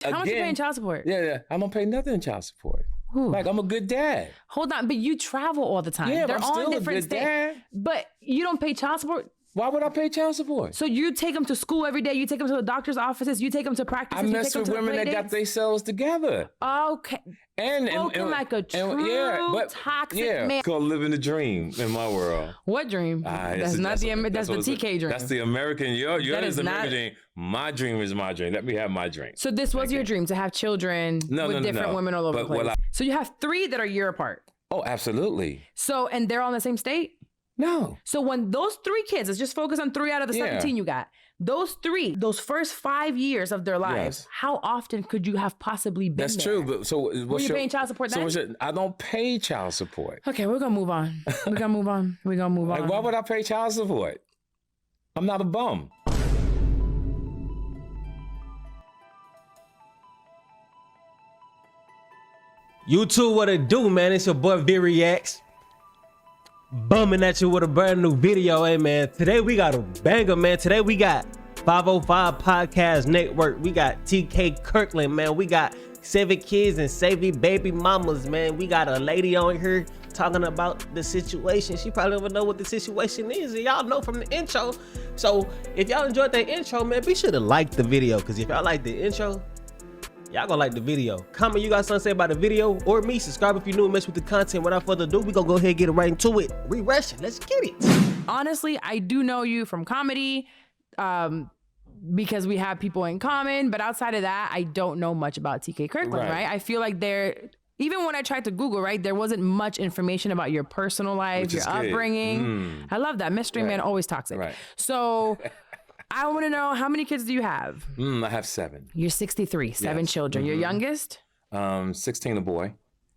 How much you paying child support? Yeah. I don't pay nothing in child support. Ooh. Like, I'm a good dad. Hold on, but you travel all the time. Yeah, They're but I'm all in still a different good states. dad. But you don't pay child support? Why would I pay child support? So you take them to school every day, you take them to the doctor's offices, you take them to practices, I mess with women that got themselves together. Okay. And like a true toxic man. It's called living the dream in my world. What dream? That's the TK dream. That's the American. Yours is the American dream. My dream is my dream. Let me have my dream. So this was your dream, to have children with different women all over the place. So you have 3 that are a year apart. Oh, absolutely. So, and they're all in the same state? No. So when those 3 kids, let's just focus on 3 out of the 17 you got. Those 3, those first 5 years of their lives, how often could you have possibly been That's there? true. But so were you paying child support then? I don't pay child support. Okay, we're gonna move on. We're gonna move on. Like, why would I pay child support? I'm not a bum. YouTube, what it do, man? It's your boy V-Reacts. Bumming at you with a brand new video, hey man. Today we got a banger, man. Today we got 505 Podcast Network. We got TK Kirkland, man. We got 7 kids and 7 baby mamas, man. We got a lady on here talking about the situation. She probably don't even know what the situation is, and y'all know from the intro. So if y'all enjoyed that intro, man, be sure to like the video, because if y'all like the intro, y'all gonna like the video. Comment you got something to say about the video or me. Subscribe if you're new and mess with the content. Without further ado, we gonna go ahead and get right into it. Re-rush it. Let's get it. Honestly, I do know you from comedy because we have people in common. But outside of that, I don't know much about TK Kirkland, right? I feel like even when I tried to Google, right, there wasn't much information about your personal life, your upbringing. I love that. Mystery man, always toxic. So I want to know, how many kids do you have? I have 7. You're 63, 7 children. Your youngest? 16 a boy.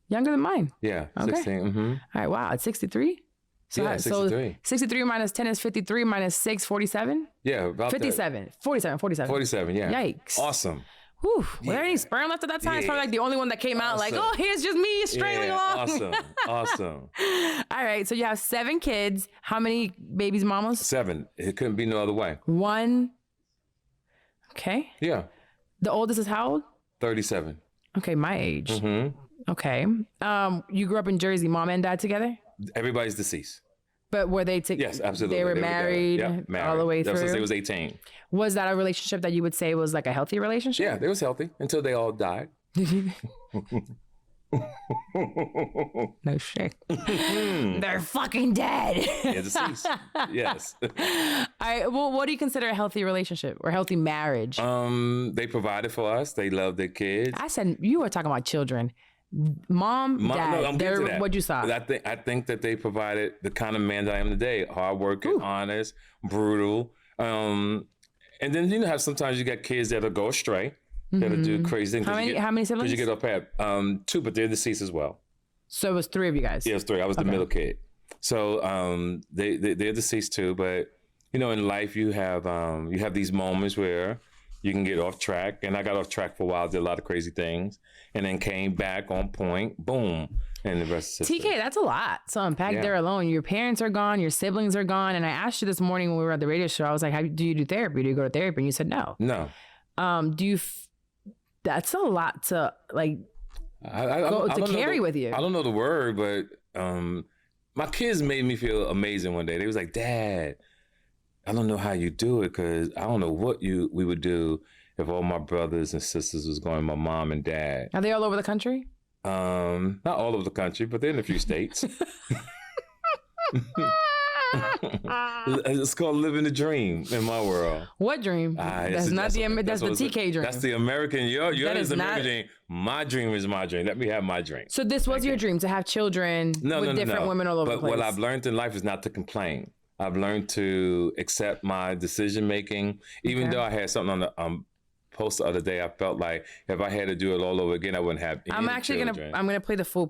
Younger than mine? Yeah, okay. 16. All right, wow, it's 63? So, yeah, 63. So 63 minus 10 is 53 minus 6, 47? Yeah, about 57. That. 47. 47, yeah. Yikes. Awesome. Whew. Were there any sperm left at that time? It's probably like the only one that came out like, oh, here's just me strangling along. Awesome. All right, so you have 7 kids. How many babies, mamas? 7. It couldn't be no other way. 1. Okay. Yeah. The oldest is how old? 37. Okay, my age. Okay. You grew up in Jersey, mom and dad together? Everybody's deceased. But were they together? Yes, absolutely. They were married, married all the way through? Since they was 18. Was that a relationship that you would say was like a healthy relationship? Yeah, they was healthy until they all died. No shit. They're fucking dead. Yeah, deceased. Yes. Well, what do you consider a healthy relationship or healthy marriage? They provided for us. They loved their kids. I said you were talking about children. Mom, dad, no, I'm getting to that. What you saw? I think that they provided the kind of man that I am today. Hardworking, honest, brutal. And then have sometimes you got kids that'll go astray, that'll do crazy things. How many siblings? Because you get off path. 2, but they're deceased as well. So it was 3 of you guys. Yeah, it was 3. I was the middle kid. So they're deceased too. But in life you have these moments where you can get off track, and I got off track for a while, did a lot of crazy things, and then came back on point, boom, and the rest is TK, that's a lot to unpack there alone. Your parents are gone, your siblings are gone, and I asked you this morning when we were at the radio show, I was like, do you do therapy? Do you go to therapy? And you said no. No. That's a lot to carry with you. I don't know the word, but my kids made me feel amazing one day. They was like, Dad, I don't know how you do it, because I don't know what we would do if all my brothers and sisters was going, my mom and dad. Are they all over the country? Not all over the country, but they're in a few states. It's called living the dream in my world. What dream? That's the TK dream. That's the American. Yours is the American dream. My dream is my dream. Let me have my dream. So this was your dream, to have children with different women all over the place. But what I've learned in life is not to complain. I've learned to accept my decision making, even though I had something on the post the other day. I felt like if I had to do it all over again, I wouldn't have any children. I'm gonna play the full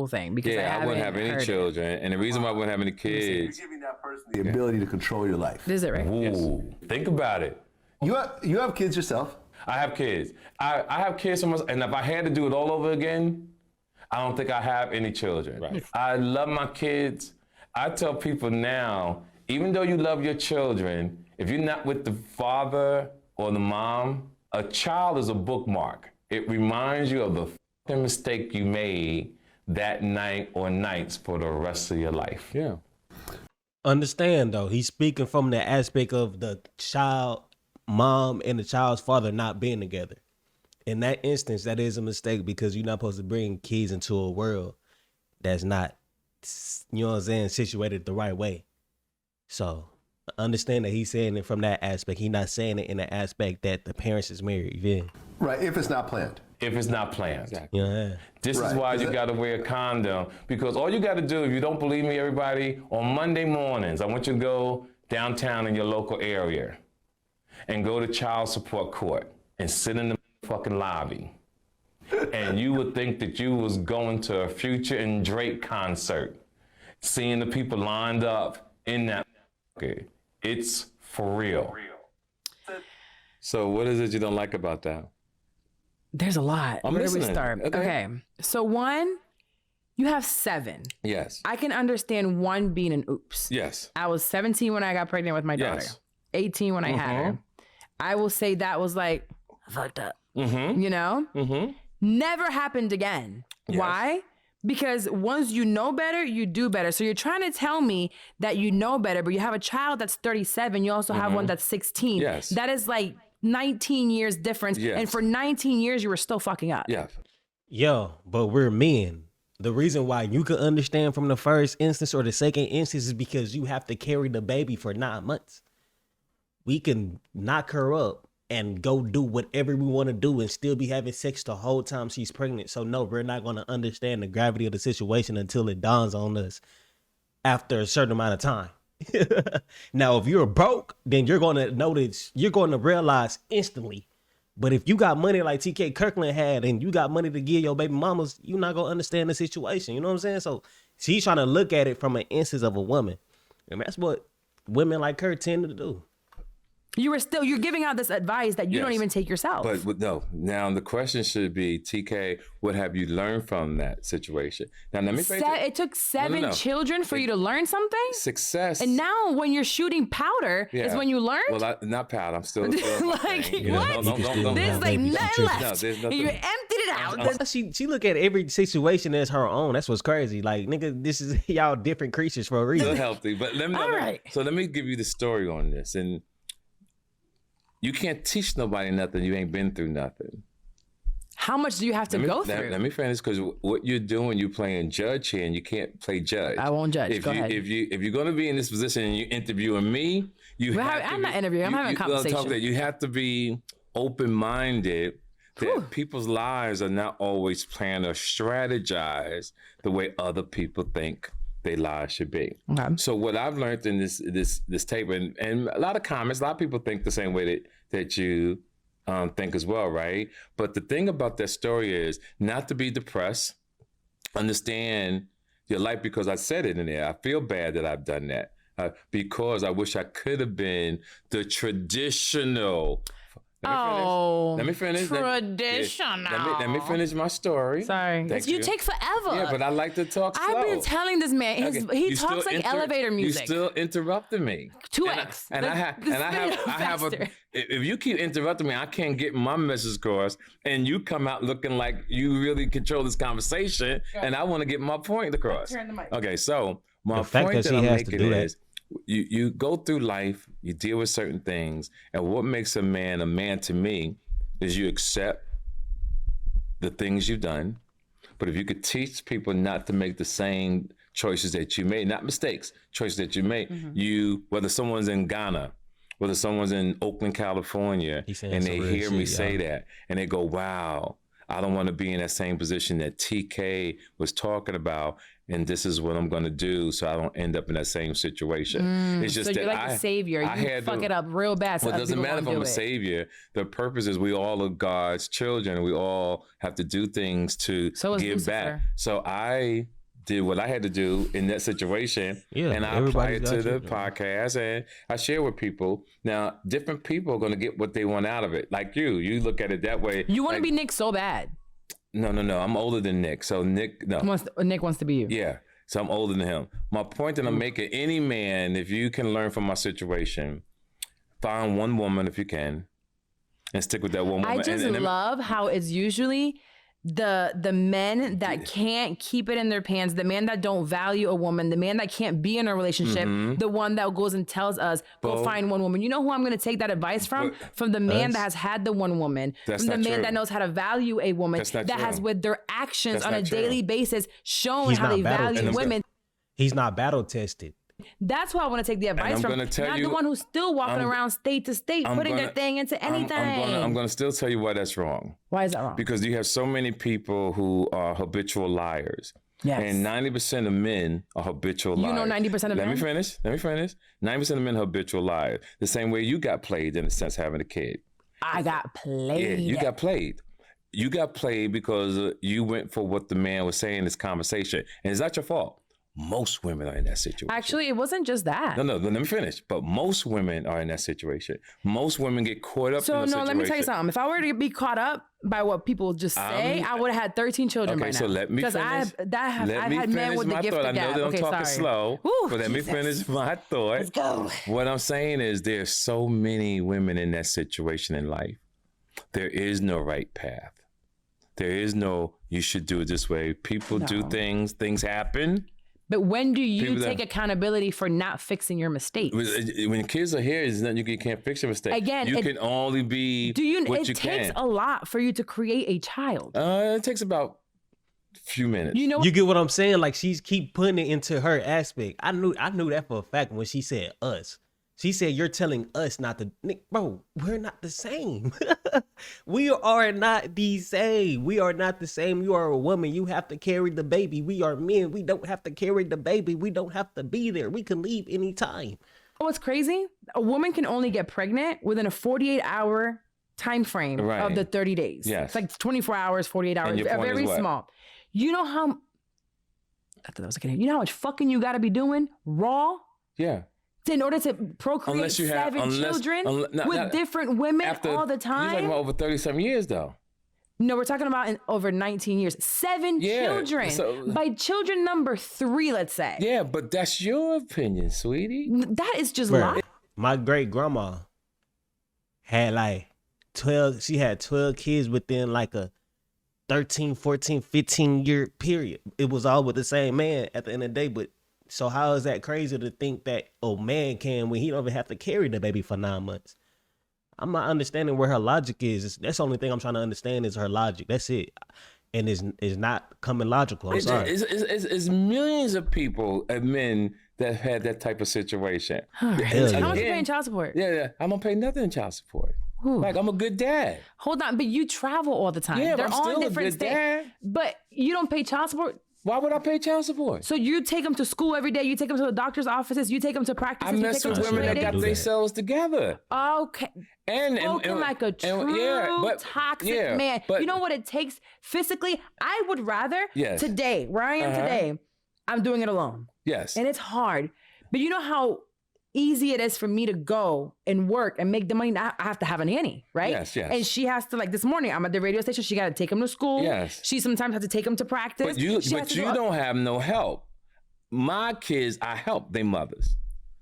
thing because I wouldn't have any children, and the reason why I wouldn't have any kids. You're giving that person the ability to control your life. Is it right? Ooh, yes. Think about it. You have kids yourself. I have kids. I have kids for myself, and if I had to do it all over again, I don't think I have any children. Right. I love my kids. I tell people now, even though you love your children, if you're not with the father or the mom A child is a bookmark. It reminds you of the fucking mistake you made that night or nights for the rest of your life. Yeah. Understand though, he's speaking from the aspect of the child mom and the child's father not being together. In that instance, that is a mistake because you're not supposed to bring kids into a world that's not, you know what I'm saying, situated the right way. So understand that he's saying it from that aspect. He's not saying it in the aspect that the parents is married. Yeah. Right, if it's not planned. If it's not planned. Exactly. Yeah. This is why you got to wear a condom, because all you got to do, if you don't believe me, everybody, on Monday mornings, I want you to go downtown in your local area and go to child support court and sit in the fucking lobby. And you would think that you was going to a Future and Drake concert, seeing the people lined up in that. It's for real. So what is it you don't like about that? There's a lot. I'm Where do we listening. start? Okay. So 1, you have 7. Yes. I can understand 1 being an oops. Yes. I was 17 when I got pregnant with my daughter. Yes. 18 when I had her. I will say that was like, fucked up. You know? Never happened again. Yes. Why? Because once you know better, you do better. So you're trying to tell me that you know better, but you have a child that's 37. You also have one that's 16. Yes. That is like 19 years difference. Yes. And for 19 years, you were still fucking up. Yeah. Yo, but we're men. The reason why you can understand from the first instance or the second instance is because you have to carry the baby for 9 months. We can knock her up and go do whatever we want to do and still be having sex the whole time she's pregnant. So no, we're not going to understand the gravity of the situation until it dawns on us after a certain amount of time. Now, if you're broke, then you're going to notice, you're going to realize instantly. But if you got money like TK Kirkland had and you got money to give your baby mamas, you're not going to understand the situation. You know what I'm saying? So she's trying to look at it from an instance of a woman. And that's what women like her tend to do. You're giving out this advice that you don't even take yourself. But no, now the question should be, TK, what have you learned from that situation? Now, let me it took 7 children for you to learn something? Success. And now when you're shooting powder is when you learn? Well, not powder. I'm still. Like, what? There's like nothing left. And you emptied it out. She look at every situation as her own. That's what's crazy. Like, nigga, this is y'all different creatures for a reason. Still healthy. But let me give you the story on this. And you can't teach nobody nothing. You ain't been through nothing. How much do you have to go through? Let me finish, because what you're doing, you're playing judge here, and you can't play judge. I won't judge. If go ahead. If you're going to be in this position and you're interviewing me, I'm not interviewing. I'm having a conversation. You have to be open-minded that people's lives are not always planned or strategized the way other people think their lives should be. Okay. So what I've learned in this tape, and a lot of comments, a lot of people think the same way that you think as well, right? But the thing about that story is not to be depressed, understand your life, because I said it in there. I feel bad that I've done that because I wish I could have been the traditional. Let me finish. Traditional. Let me finish my story. Sorry. You take forever. Yeah, but I like to talk slow. I've been telling this man, he talks like elevator music. You still interrupted me. 2x. And I have a. If you keep interrupting me, I can't get my message across, and you come out looking like you really control this conversation, and I want to get my point across. Turn the mic. Okay, so my point that I'm making is, you go through life, you deal with certain things, and what makes a man to me is you accept the things you've done. But if you could teach people not to make the same choices that you made, not mistakes, choices that you made, whether someone's in Ghana, whether someone's in Oakland, California, and they hear me say that, and they go, wow, I don't want to be in that same position that TK was talking about, and this is what I'm going to do so I don't end up in that same situation. It's just so that you're like the savior. You fuck it up real bad. So it doesn't matter if I'm a savior. The purpose is we all are God's children. We all have to do things to give back. So I did what I had to do in that situation, and I applied it to the podcast, and I share with people. Now, different people are going to get what they want out of it. Like you look at it that way. You want to be Nick so bad. No. I'm older than Nick. So Nick wants to be you. Yeah. So I'm older than him. My point that I'm making, any man, if you can learn from my situation, find one woman if you can, and stick with that one woman. I just love how it's usually the men that can't keep it in their pants, the man that don't value a woman, the man that can't be in a relationship, the one that goes and tells us, go find one woman. You know who I'm going to take that advice from? From the man that has had the one woman, from the man that knows how to value a woman, that has with their actions on a daily basis shown how they value women. He's not battle tested. That's why I want to take the advice from. Not the one who's still walking around state to state, putting their thing into anything. I'm going to still tell you why that's wrong. Why is that wrong? Because you have so many people who are habitual liars. Yes. And 90% of men are habitual liars. You know 90% of men? Let me finish. 90% of men are habitual liars. The same way you got played in a sense having a kid. I got played. Yeah, you got played. You got played because you went for what the man was saying in this conversation. And it's not your fault. Most women are in that situation. Actually, it wasn't just that. No, let me finish. But most women are in that situation. Most women get caught up in the situation. So, let me tell you something. If I were to be caught up by what people just say, I would have had 13 children by now. Okay, so let me finish. Because I've had men with the gift of gab. I know that I'm talking slow, but let me finish my thought. Let's go. What I'm saying is there's so many women in that situation in life. There is no right path. There is no, you should do it this way. People do things happen. But when do you take accountability for not fixing your mistakes? When kids are here, it's nothing you can't fix your mistake. Again, you can only be what you can. It takes a lot for you to create a child. It takes about a few minutes. You get what I'm saying? Like she's keep putting it into her aspect. I knew that for a fact when she said us. She said, you're telling us not to, bro, we're not the same. We are not the same. We are not the same. You are a woman. You have to carry the baby. We are men. We don't have to carry the baby. We don't have to be there. We can leave anytime. Oh, what's crazy? A woman can only get pregnant within a 48-hour time frame of the 30 days. Yes. It's like 24 hours, 48 hours. Very small. You know how, I thought that was kidding. You know how much fucking you got to be doing raw? Yeah. In order to procreate seven children with different women all the time? You're talking about over 30-some years, though. No, we're talking about in over 19 years. 7 children. So, by children number 3, let's say. Yeah, but that's your opinion, sweetie. That is just lie. My great-grandma had like 12, she had 12 kids within like a 13, 14, 15-year period. It was all with the same man at the end of the day, but so how is that crazy to think that a man can when he don't even have to carry the baby for 9 months? I'm not understanding where her logic is. That's the only thing I'm trying to understand is her logic. That's it. And it's not coming logical. I'm sorry. It's millions of people, men that had that type of situation. How much are you paying child support? Yeah. I'm going to pay nothing in child support. Ooh. Like, I'm a good dad. Hold on, but you travel all the time. Yeah, they're but I'm all still in different a good dad. But you don't pay child support? Why would I pay child support? So you take them to school every day. You take them to the doctor's offices. You take them to practice. I mess with women that got themselves together. Okay. And like a true toxic man. But, you know what it takes physically? I would rather today, where I am today, I'm doing it alone. Yes. And it's hard. But you know how easy it is for me to go and work and make the money. I have to have a nanny, right? Yes. And she has to, like this morning, I'm at the radio station. She got to take him to school. Yes. She sometimes has to take him to practice. But you don't have no help. My kids, I help their mothers.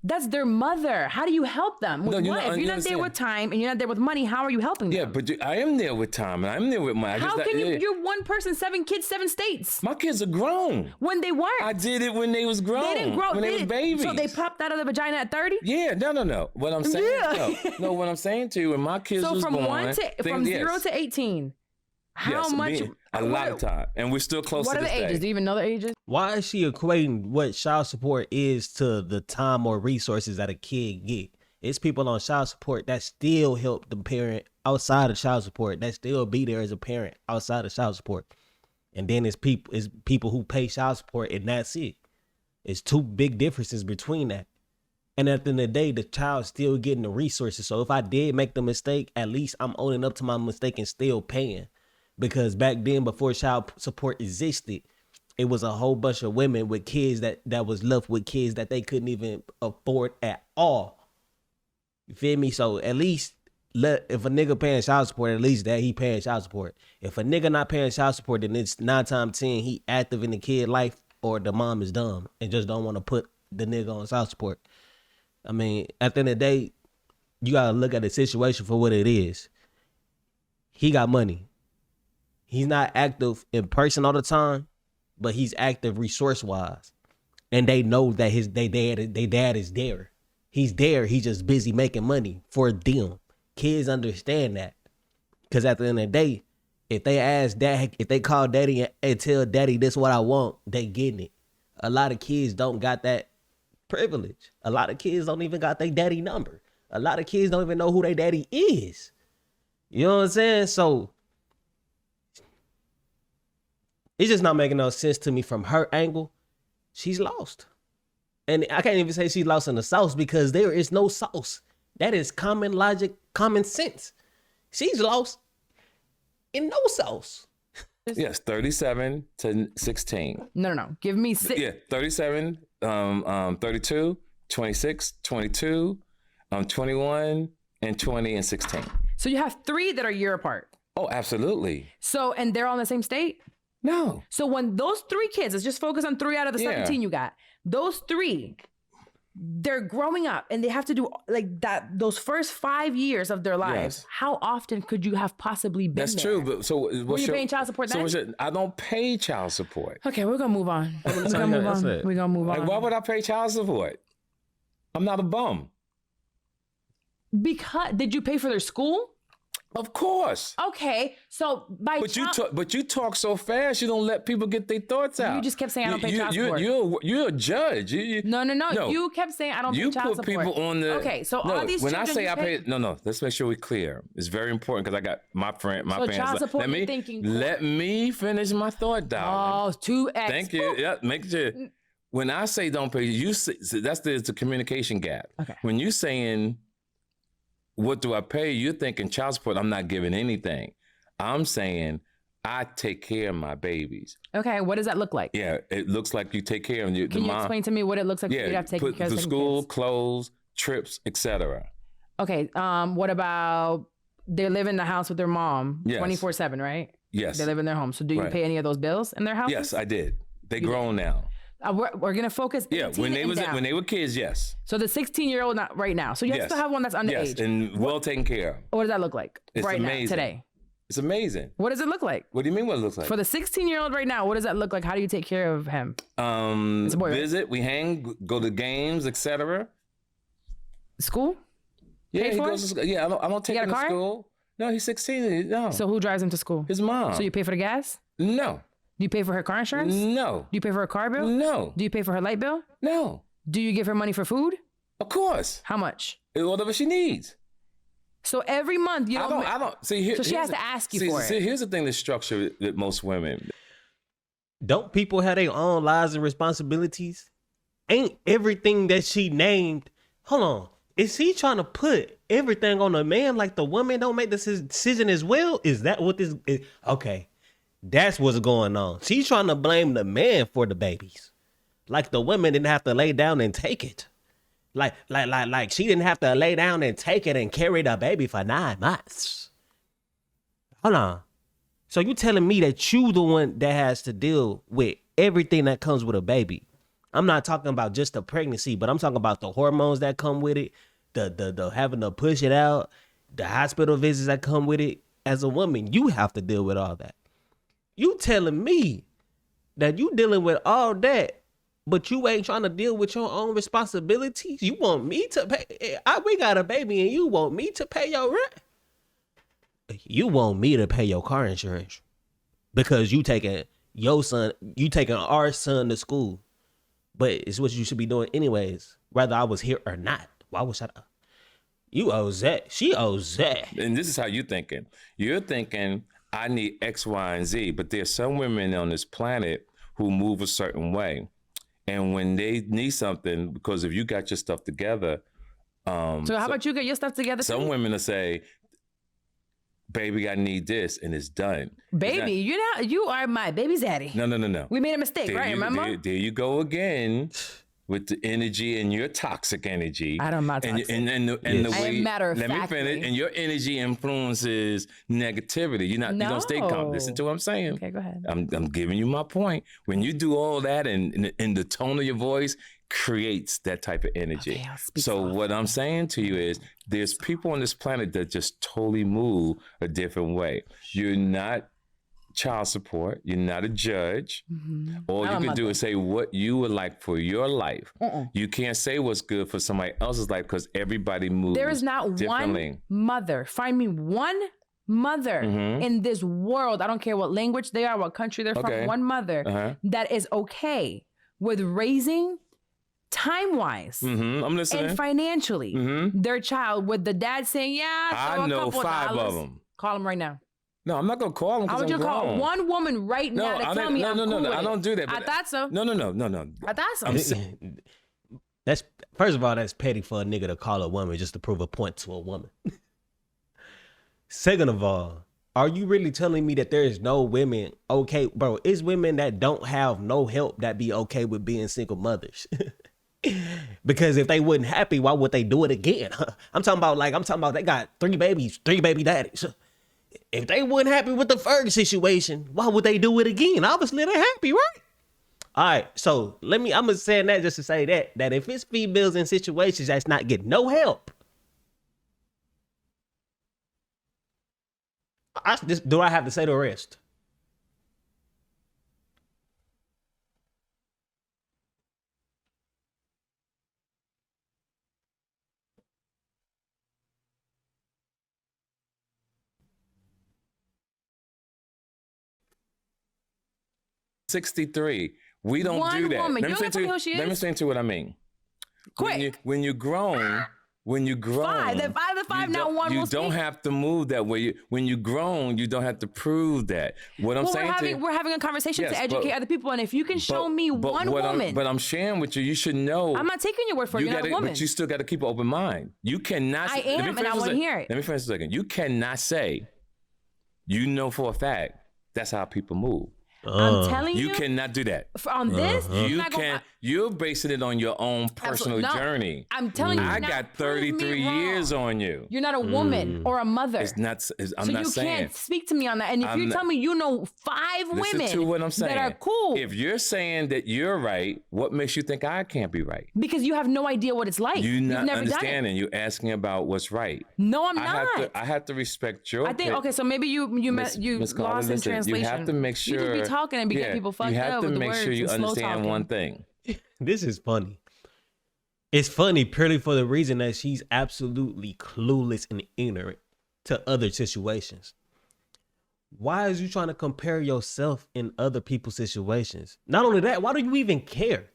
That's their mother. How do you help them? With what? If you're not there with time and you're not there with money, how are you helping them? Yeah, but I am there with time and I'm there with money. How can you? You're one person, 7 kids, 7 states. My kids are grown. When they weren't. I did it when they was grown. They didn't grow. When they were babies. So they popped out of the vagina at 30? Yeah, no. What I'm saying, no, what I'm saying to you, when my kids was born. So from 0 to 18. How much? A lot of time. And we're still close to this day. What are the ages? Do you even know the ages? Why is she equating what child support is to the time or resources that a kid get? It's people on child support that still help the parent outside of child support, that still be there as a parent outside of child support. And then it's people who pay child support, and that's it. It's 2 big differences between that. And at the end of the day, the child's still getting the resources. So if I did make the mistake, at least I'm owning up to my mistake and still paying. Because back then, before child support existed, it was a whole bunch of women with kids that was left with kids that they couldn't even afford at all. You feel me? So at least if a nigga paying child support, at least that he paying child support. If a nigga not paying child support, then it's 9 times 10 he active in the kid life, or the mom is dumb and just don't want to put the nigga on child support. I mean, at the end of the day, you gotta look at the situation for what it is. he got money. He's not active in person all the time, but he's active resource wise. And they know that they dad is there. He's there. He's just busy making money for them. Kids understand that. Because at the end of the day, if they ask dad, if they call daddy and tell daddy this is what I want, they getting it. A lot of kids don't got that privilege. A lot of kids don't even got their daddy number. A lot of kids don't even know who their daddy is. You know what I'm saying? So it's just not making no sense to me from her angle. She's lost. And I can't even say she's lost in the sauce because there is no sauce. That is common logic, common sense. She's lost in no sauce. Yes, 37 to 16. No. Give me 6. Yeah, 37, 32, 26, 22, 21, and 20 and 16. So you have 3 that are a year apart. Oh, absolutely. So, and they're all in the same state? No. So when those 3 kids, let's just focus on 3 out of the 17 you got. Those 3, they're growing up and they have to do like that, those first 5 years of their lives. Yes. How often could you have possibly been That's there? true. But so Were you paying child support then? I don't pay child support. Okay, we're gonna move on. We're gonna move on. Like, why would I pay child support? I'm not a bum. Because did you pay for their school? Of course. Okay, so But you talk so fast, you don't let people get their thoughts out. You just kept saying I don't pay child support. You're a judge. No. You kept saying I don't pay child support. You put people on the. Okay, so no, all these when I children say I pay. pay, no. Let's make sure we're clear. It's very important because I got my parents. Child support. Let me finish my thought, darling. Oh, 2x. Thank you. Yeah, make sure. When I say don't pay, you say, that's the communication gap. Okay. When you saying, what do I pay? You're thinking child support. I'm not giving anything. I'm saying I take care of my babies. Okay, what does that look like? Yeah, it looks like you take care of them. Can you explain to me what it looks like for you to have to take care of school, kids? clothes, trips, etc. Okay, what about they live in the house with their mom 24/7, right? Yes. They live in their home. So do you pay any of those bills in their house? Yes, I did. They grown now. We're gonna focus. Yeah, when they were kids, yes. So the 16-year-old not right now. So you still have one that's underage. Yes, and well taken care of. What does that look like right amazing. now today? It's amazing. What does it look like? What do you mean? What it looks like for the 16-year-old right now? What does that look like? How do you take care of him? It's a boy, visit. Right? We hang, go to games, etc. School? Yeah, he goes to school. Yeah, I don't take him to school. No, he's 16. No. So who drives him to school? His mom. So you pay for the gas? No. Do you pay for her car insurance? No. Do you pay for her car bill? No. Do you pay for her light bill? No. Do you give her money for food? Of course. How much? Whatever she needs. So every month you don't. I don't see. So she has to ask you for it. See, here's the thing: the structure with most women. Don't people have their own lives and responsibilities? Ain't everything that she named? Hold on. Is he trying to put everything on the man like the woman don't make this decision as well? Is that what this is? Okay. That's what's going on. She's trying to blame the man for the babies. Like the women didn't have to lay down and take it. Like she didn't have to lay down and take it and carry the baby for 9 months. Hold on. So you telling me that you the one that has to deal with everything that comes with a baby? I'm not talking about just the pregnancy, but I'm talking about the hormones that come with it, the having to push it out, the hospital visits that come with it. As a woman, you have to deal with all that. You telling me that you dealing with all that, but you ain't trying to deal with your own responsibilities? You want me to pay? We got a baby and you want me to pay your rent? You want me to pay your car insurance because you taking our son to school. But it's what you should be doing anyways, whether I was here or not. Why would I? You owe that. She owes that. And this is how you're thinking. You're thinking, I need X, Y, and Z. But there's some women on this planet who move a certain way. And when they need something, because if you got your stuff together. So how about you get your stuff together? Some women will say, baby, I need this, and it's done. Baby, you are my baby's daddy. No. We made a mistake, right? Remember? There you go again with the energy and your toxic energy. I'm not toxic. And the Yes. way, I am matter of let me factly. finish. And your energy influences negativity. You don't stay calm. Listen to what I'm saying. Okay, go ahead. I'm giving you my point. When you do all that and the tone of your voice creates that type of energy. Okay, I'll speak So soft. what I'm saying to you is there's people on this planet that just totally move a different way. You're not child support. You're not a judge. All you can do is say what you would like for your life. You can't say what's good for somebody else's life because everybody moves There is not differently. one mother. Find me one mother in this world. I don't care what language they are, what country they're Okay. from. One mother that is okay with raising time-wise I'm listening. and financially their child with the dad saying, yeah, throw I a know couple 5 of dollars. them. Call them right now. No, I'm not gonna call them I because want you I'm to call grown. one woman right now to tell me I'm cool with I it. don't do that. I but- thought so. No. I thought so. That's first of all, that's petty for a nigga to call a woman just to prove a point to a woman. Second of all, are you really telling me that there is no women okay, bro? It's women that don't have no help that be okay with being single mothers. Because if they wasn't happy, why would they do it again? I'm talking about they got 3 babies, 3 baby daddies. If they wasn't happy with the first situation, why would they do it again? Obviously they're happy, right? All right, so I'm gonna say that just to say that if it's females in situations that's not getting no help, do I have to say the rest? $63. We don't One do that. woman. Let You me don't say know who she Let me is? say to you what I mean. Quick. When you grown, Five. The five, you not don't- one You will don't speak. have to move that way. When you grown, you don't have to prove that. What I'm Well, saying to you, we're having a conversation Yes, to educate but- other people, and if you can show me one woman, But I'm sharing with you. You should know. I'm not taking your word for it. You're not a woman. But you still got to keep an open mind. You cannot. I let me am, and finish I a wanna second. hear it. Let me finish a second. You cannot say, you know for a fact, that's how people move. I'm telling you, You cannot do that. on this, you're You not gonna- can't. You're basing it on your own personal No, journey. I'm telling you, I now got prove me 33 wrong. years on you. You're not a woman or a mother. It's not. I'm so not you saying. can't speak to me on that. And if I'm you not- tell me you know 5 Listen women to what I'm saying. that are cool, If you're saying that you're right, what makes you think I can't be right? because you have no idea what it's like. You're You've not never done it. understanding. You're asking about what's right. No, I'm not. I have to respect your. I think opinion. okay, so maybe you Miss Carter, lost in listen, translation. You have to make sure. You just be talking and be getting people fucked you have up to with the make words sure you and slow understand talking. one thing. This is funny. It's funny purely for the reason that she's absolutely clueless and ignorant to other situations. Why is you trying to compare yourself in other people's situations? Not only that, why do you even care?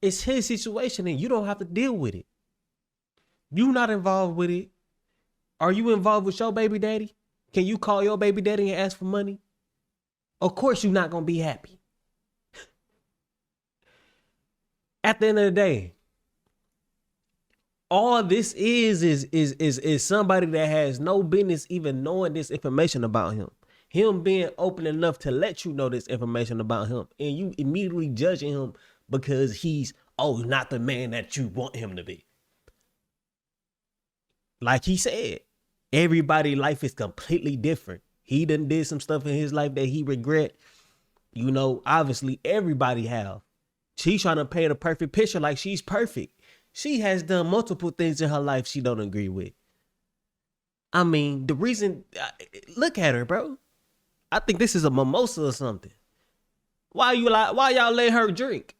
It's his situation and you don't have to deal with it. You're not involved with it. Are you involved with your baby daddy? Can you call your baby daddy and ask for money? Of course you're not going to be happy. At the end of the day, all this is somebody that has no business even knowing this information about him. Him being open enough to let you know this information about him, and you immediately judging him because he's not the man that you want him to be. Like he said, everybody's life is completely different. He done did some stuff in his life that he regret. You know, obviously everybody have. She's trying to paint a perfect picture like she's perfect. She has done multiple things in her life she don't agree with. I mean, the reason, look at her, bro. I think this is a mimosa or something. Why y'all let her drink?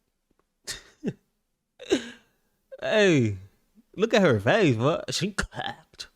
Hey, look at her face, bro. She clapped.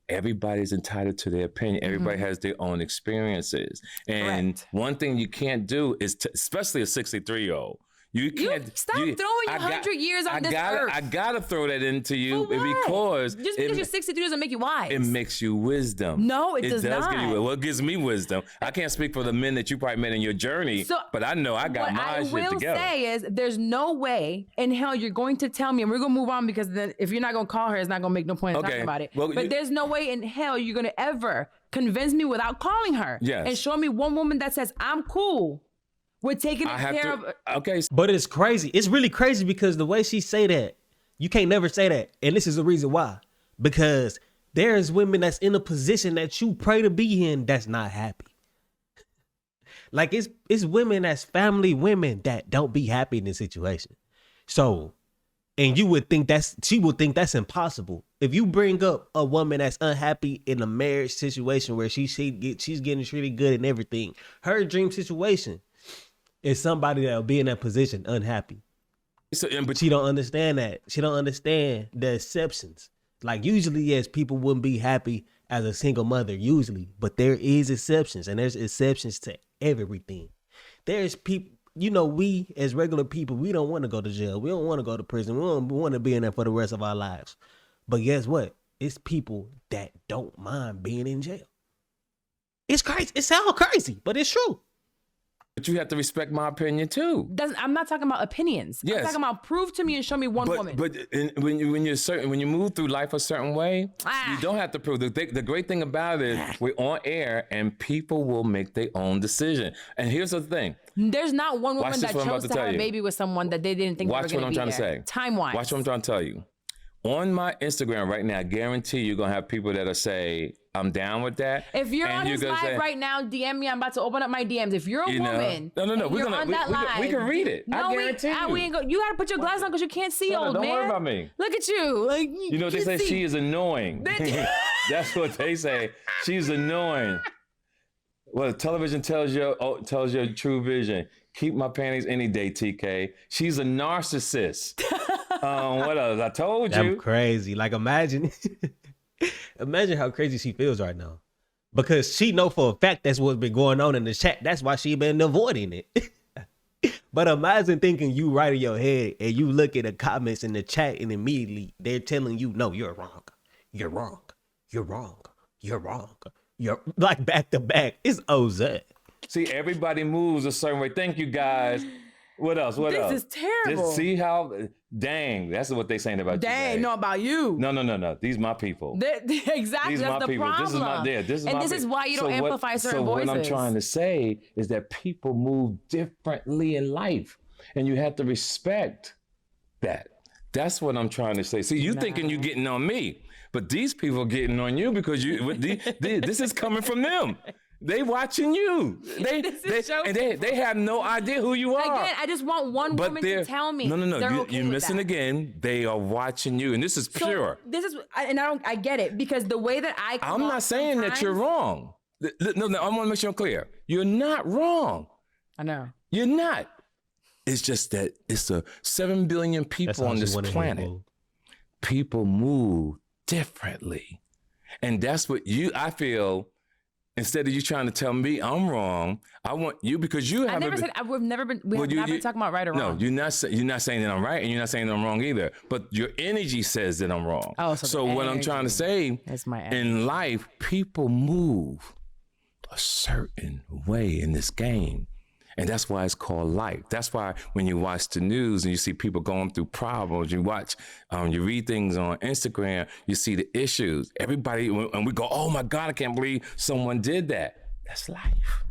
Everybody's entitled to their opinion. Everybody has their own experiences. And Correct. one thing you can't do is, especially a 63-year-old, you can't. Stop throwing your 100 years on this earth. I gotta throw that into you For what? because Just because you're 63 doesn't make you wise. it makes you wisdom. No, it does Give you, not. well, it gives me wisdom. I can't speak for the men that you probably met in your journey, but I know I got what my I shit will together. say is there's no way in hell you're going to tell me, and we're going to move on because then if you're not going to call her, it's not going to make no point in Okay. talking about it. Well, but there's no way in hell you're going to ever convince me without calling her Yes. and show me one woman that says, I'm cool We're taking I have care to. of. Okay, But it's crazy. It's really crazy because the way she say that, you can't never say that. And this is the reason why. Because there's women that's in a position that you pray to be in that's not happy. Like it's women that's family women that don't be happy in this situation. So, and you would think she would think that's impossible. If you bring up a woman that's unhappy in a marriage situation where she's getting treated good and everything, her dream situation is somebody that'll be in that position unhappy. But she don't understand that. She don't understand the exceptions. Like usually, yes, people wouldn't be happy as a single mother usually, but there is exceptions, and there's exceptions to everything. There's people, we as regular people, we don't want to go to jail. We don't want to go to prison. We don't want to be in there for the rest of our lives. But guess what? It's people that don't mind being in jail. It's crazy. It sounds crazy, but it's true. But you have to respect my opinion too. I'm not talking about opinions. Yes. I'm talking about prove to me and show me one woman. But when you move through life a certain way, you don't have to prove. The great thing about it is we're on air and people will make their own decision. And here's the thing. There's not one woman that chose to have a you. baby with someone that they didn't think Watch they were going to be what I'm trying to say. Time-wise. Watch what I'm trying to tell you. On my Instagram right now, I guarantee you're going to have people that'll say, I'm down with that. If you're on his live right now, DM me. I'm about to open up my DMs. If you're a woman, no, we can read it. I guarantee you. We ain't go. You gotta put your glasses on because you can't see, old don't man. Don't worry about me. Look at you. Like you know what they say? She is annoying. That's what they say. She's annoying. Well, television tells your true vision. Keep my panties any day, TK. She's a narcissist. What else? I told you. I'm crazy. Like imagine how crazy she feels right now. Because she know for a fact that's what's been going on in the chat. That's why she been avoiding it. But imagine thinking you right in your head and you look at the comments in the chat and immediately they're telling you, no, you're wrong. You're wrong. You're wrong. You're wrong. You're like back to back. It's Oz. See, everybody moves a certain way. Thank you, guys. What else? This is terrible. Just see how, dang, that's what they saying about you. Dang, no, about you. No. These my people. Exactly, These that's my the people. problem. This is why you don't amplify certain voices. What I'm trying to say is that people move differently in life, and you have to respect that. That's what I'm trying to say. See, you thinking you getting on me, but these people getting on you because this is coming from them. They watching you. They have no idea who you are. Again, I just want one woman to tell me. No. You're missing again. They are watching you, and this is pure. I get it because the way that I'm not saying that you're wrong. No, I want to make sure I'm clear. You're not wrong. I know. You're not. It's just that it's 7 billion people on this planet. People move differently, and that's what I feel. Instead of you trying to tell me I'm wrong, I want you because you haven't. We've never been talking about right or wrong. No, you're not saying that I'm right, and you're not saying that I'm wrong either. But your energy says that I'm wrong. Oh, so what I'm trying to say in life, people move a certain way in this game. And that's why it's called life. That's why when you watch the news and you see people going through problems, you read things on Instagram, you see the issues. Everybody, and we go, oh my God, I can't believe someone did that. That's life.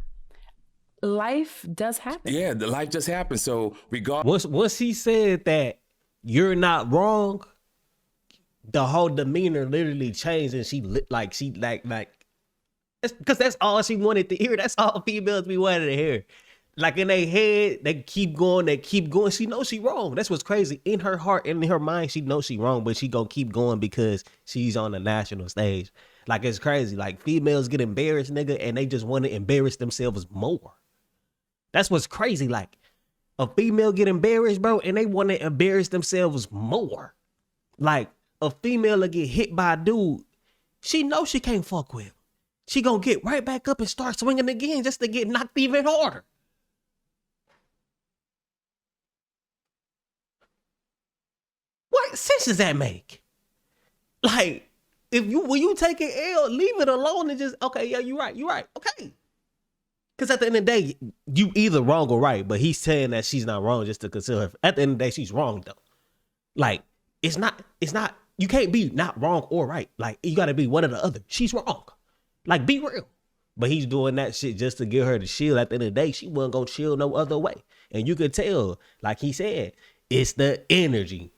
Life does happen. Yeah, the life just happens. So regardless. Once he said that you're not wrong, the whole demeanor literally changed, and she because that's all she wanted to hear. That's all females be wanting to hear. Like in their head, they keep going. She knows she wrong. That's what's crazy. In her heart and in her mind, she knows she wrong, but she gonna keep going because she's on the national stage. Like it's crazy. Like females get embarrassed, nigga, and they just want to embarrass themselves more. That's what's crazy. Like a female get embarrassed, bro, and they want to embarrass themselves more. Like a female will get hit by a dude, she knows she can't fuck with him. She gonna get right back up and start swinging again just to get knocked even harder. What sense does that make? Like, when you take an L, leave it alone and just, okay, yeah, you're right, okay. Because at the end of the day, you either wrong or right, but he's saying that she's not wrong just to consider her. At the end of the day, she's wrong though. Like, it's not, you can't be not wrong or right. Like, you gotta be one or the other. She's wrong. Like, be real. But he's doing that shit just to get her to chill. At the end of the day, she wasn't gonna chill no other way. And you could tell, like he said, it's the energy.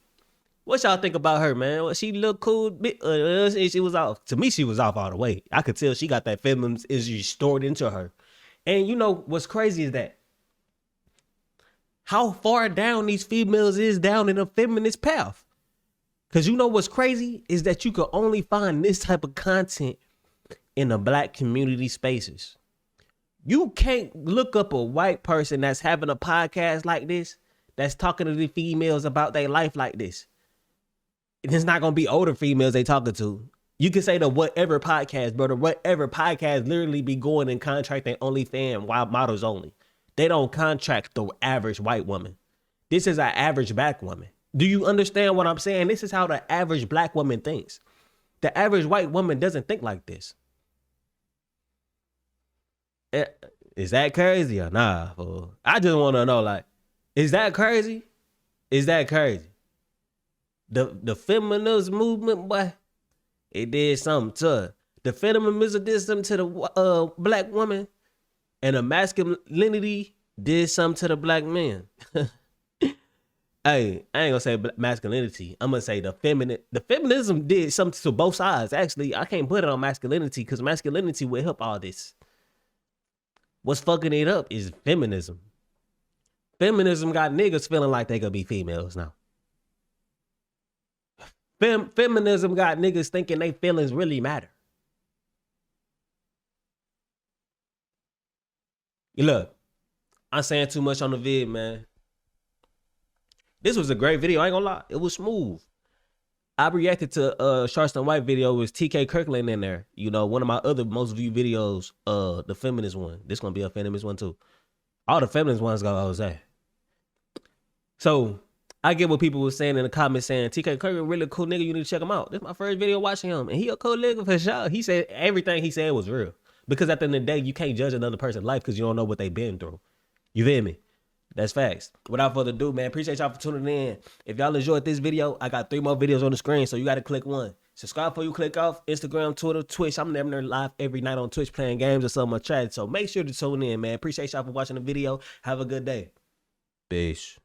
What y'all think about her, man? Well, she look cool. She was off. To me, she was off all the way. I could tell she got that feminine energy stored into her. And you know what's crazy is that how far down these females is down in a feminist path. Because you know what's crazy is that you could only find this type of content in the black community spaces. You can't look up a white person that's having a podcast like this, that's talking to the females about their life like this. And it's not going to be older females they talking to. You can say the whatever podcast, brother, whatever podcast literally be going and contracting OnlyFans wild models only. They don't contract the average white woman. This is an average black woman. Do you understand what I'm saying? This is how the average black woman thinks. The average white woman doesn't think like this. Is that crazy or nah, fool? I just want to know, like, is that crazy? Is that crazy? The feminist movement, boy, it did something to her. The feminism did something to the black woman, and the masculinity did something to the black man. Hey, I ain't gonna say masculinity. I'm gonna say the feminism did something to both sides. Actually, I can't put it on masculinity because masculinity will help all this. What's fucking it up is feminism. Feminism got niggas feeling like they could be females now. Feminism got niggas thinking they feelings really matter. Look, I'm saying too much on the vid, man. This was a great video. I ain't gonna lie. It was smooth. I reacted to Charleston White video with TK Kirkland in there. You know, one of my other most viewed videos, the feminist one. This gonna be a feminist one too. All the feminist ones go say. So I get what people were saying in the comments saying TK Kirkland really cool nigga. You need to check him out. This is my first video watching him, and he a cool nigga for sure. He said everything he said was real. Because at the end of the day, you can't judge another person's life because you don't know what they've been through. You feel me? That's facts. Without further ado, man, appreciate y'all for tuning in. If y'all enjoyed this video, I got 3 more videos on the screen, so you got to click one. Subscribe before you click off. Instagram, Twitter, Twitch. I'm never live every night on Twitch playing games or something. I tried. So make sure to tune in, man. Appreciate y'all for watching the video. Have a good day. Peace.